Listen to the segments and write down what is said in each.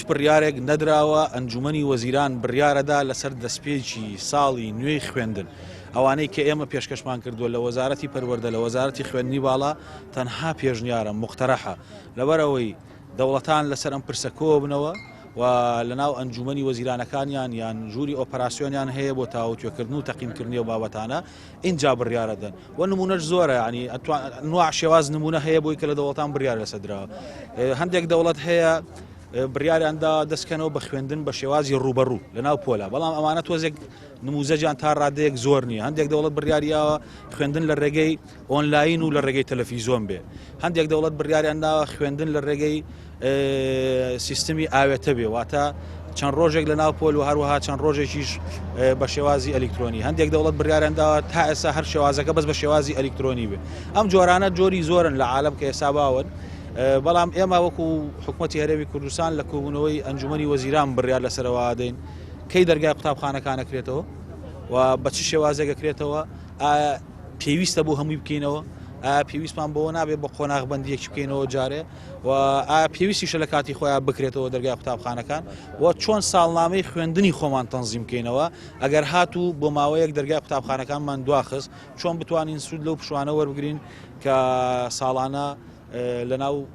هیچ بڕیارێک نەدراوە ئەنجومەنی وەزیران بڕیارەدا لەسەر دەستپێکی ساڵی نوێی خوێندن ئەوانەی کە ئێمە پێشکەشمان کردووە لە وەزارەتی پەروەردە لە وەزارەتی خوێندنی باڵا تەنها پێشنیارە مقتەرەحە لەبەرەوەی دەوڵەتان لەسەر ئەم پرسە کۆ بنەوە و لەناو ئەنجومەنی وەزیرانەکانیان یان ژووری ئۆپەراسیۆنیان هەیە بۆ تاوتوێکردن و تەقییمکردنی و بابەتانە اینجا بڕیارە دەن و نمونەش زۆرە ینی نوع شێواز نمونە هەیە بۆی کە لە دەوڵەتان بڕیار لەسەدراوە هەندێک دەوڵەت هەیە بڕیاریاندا دەستکەنەوە بە خوێندن بە شێوازی ڕوبەڕوو لەناو پۆلا بەڵام ئەمانە تۆزێک نموزەجان تا ڕادەیەک زۆر نییە هەندێک دەوڵەت بڕیاریاوە خوێندن لە ڕێگەی ئۆنلاین و لە ڕێگەی تەلەڤیزۆن بێ هەندێک دەوڵەت بڕیاریانداوە خوێندن لە ڕێگەی سیستمی ئاوێتە بێ واتە چەند ڕۆژێک لە ناو پۆل و هەروەها چەند ڕۆژێکیش بە شێوازی ئەلکترۆنی هەندێک دەوڵەت بڕیاریانداوە تا ئێستا هەر شێوازەکە بەس بە شێوازی ئەلکترۆنی بێ ئەم جۆرانە جۆری زۆرن لە عالەم کە ئێستا باون بەڵام ئێمە وەکو حکوومەتی هەرێمی کوردستان لە کۆبوونەوەی ئەنجومەنی وەزیران بڕیار لەسەرەوە دەین کەی دەرگای قوتابخانەکانەکرێتەوە و بە چ شێوازێکەکرێتەوە پێویستە بۆ هەمووی بکەینەوە پێویستمان بۆ نابێت بە قۆناغبەندیەکی بکەینەوە جارێ و پێویستیشە لە کاتی خۆیان بکرێتەوە دەرگای قوتابخانەکان و چۆن ساڵنامەی خوێندنی خۆمان تەنزیم بکەینەوە ئەگەر هاتوو بۆ ماوەیەک دەرگای قوتابخانەکانمان دواخست چۆن بتوانین سوود لەو پشوانە وەربگرین کە ساڵانە لەناو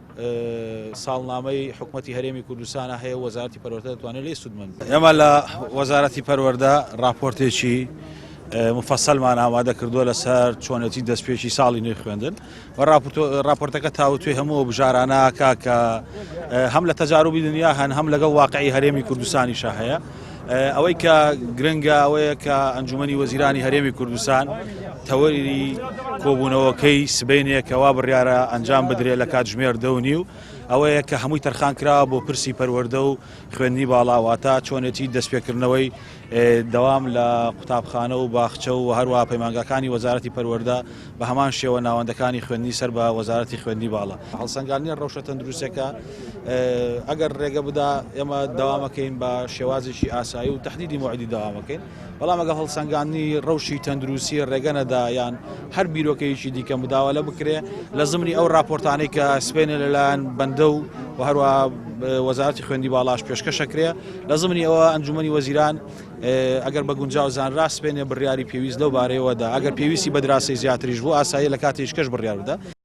ساڵنامەی حکوومەتی هەرێمی کوردستانە هەیە وەزارەتی پەروەردە دەتوانێت لێ سوودمەند ئێمە لە وەزارەتی پەروەردە راپۆرتێکی مفەسەلمان ئامادە کردووە لەسەر چۆنەتی دەستپێکی ساڵی نوێی خوێندن و راپۆرتەکە تاوتوێ هەموو بژارانەکە کە هەم لە تەجاروبی دنیا هەم لەگەڵ واقعی هەرێمی کوردستانیشە هەیە ئەوەی کە گرنگە ئەوەیە کە ئەنجومەنی وەزیرانی هەرێمی کوردستان تەوەری کۆبوونەوەکەی سبەینێکەوە بڕیارە ئەنجام بدرێت لە کاتژمێر 10:30 ئەوەیە کە هەمووی تەرخانکراوە بۆ پرسی پەروەردە و خوێندنی باڵاواتە چۆنێتی دەستپێکردنەوەی دەوام لە قوتابخانە و باخچە و هەروە پەیمانگاکانی وەزارەتی پەروەردە بە هەمان شێوە ناوەندەکانی خوێندنی سەر بە وەزارەتی خوێندنی باڵا هەڵسەنگاندنی ڕەوشە تەندروستێکە ئەگەر ڕێگە بدا ئێمە داوامەکەین بە شێوازێکی ئاسایی و تەحدیدی موعیدی داوامەکەین بەڵام ئەگە هەڵسەنگاندنی ڕەوشی تەندروستی ڕێگە نەدا یان هەر بیرۆکەیەکی دیکە مداوەلە بکرێ لە زمانی ئەو راپۆرتانەی کە سبەینە لەلایەن بەندە و هەروە وەزارەتی خوێندی باڵاش پێشکەشەکرێ لە زمانی ئەوە ئەنجومەنی وەزیران ئەگەر بە گونجاو زانرا سبەینێ بڕیاری پێویست لەو بارەیەوەدا ئەگەر پێویستی بە دراسی زیاتریش بوو ئاسایی لە کاتێکش بڕیار بدە